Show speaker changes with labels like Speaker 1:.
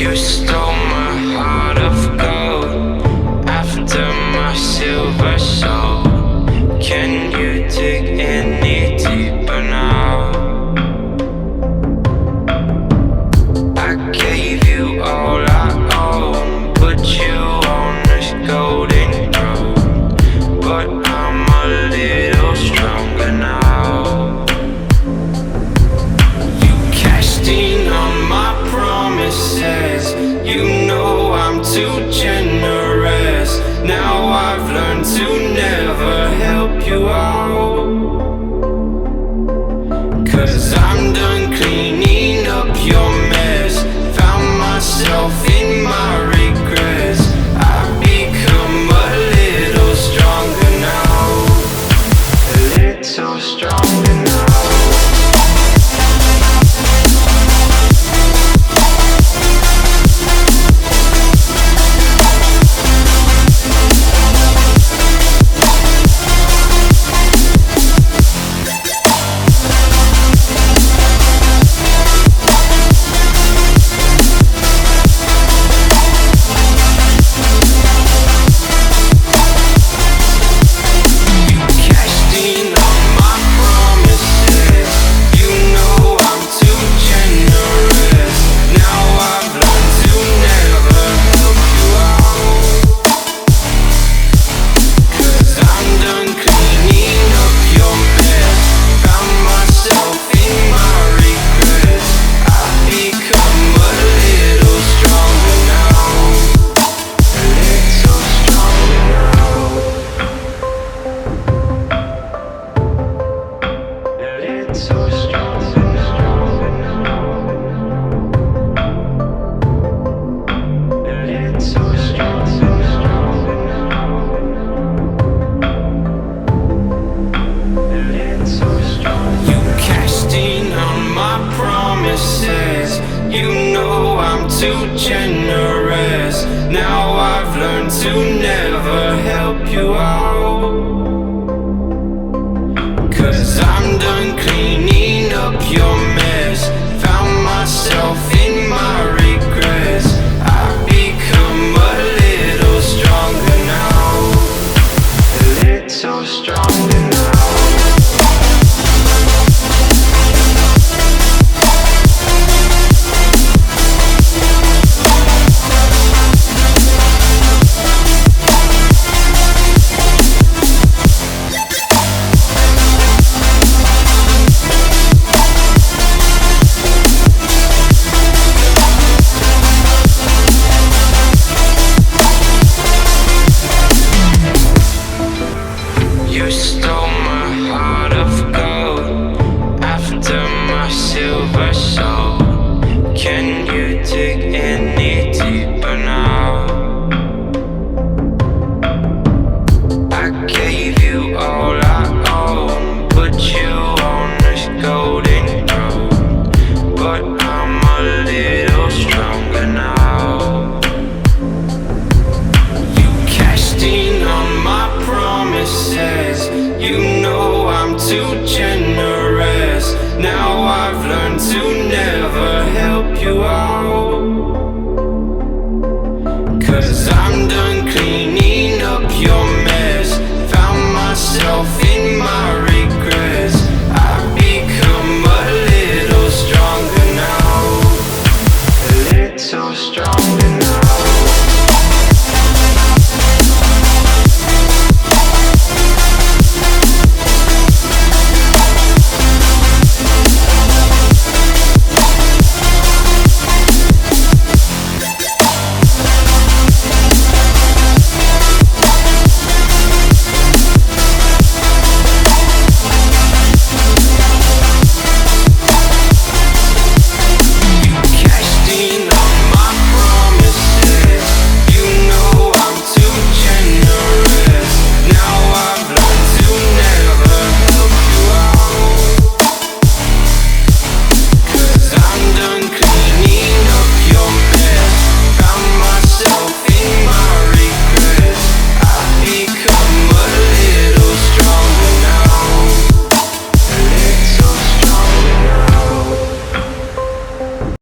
Speaker 1: You stole my heart of gold after my silver soul. Can you dig any deeper now? I gave you all I own, put you on this golden throne, but I'm a little stronger now. You cashed in on my promises. You know I'm too generous. Now I've learned to never help you out, 'cause I'm done cleaning up your mess. Found myself in my regrets. I've become a little stronger now, a little stronger now. You know I'm too generous. Now I've learned to never help you out, 'cause I'm done cleaning up your mess. Found myself in my regrets. I've become a little stronger now, a little stronger now. You stole my heart of gold after my silver soul. Can you dig any deeper now? I gave you all I own, put you on this golden throne, but I'm a little stronger now. You cashed in on my promises. You know I'm too generous. Now I've learned to never help you out, 'cause I'm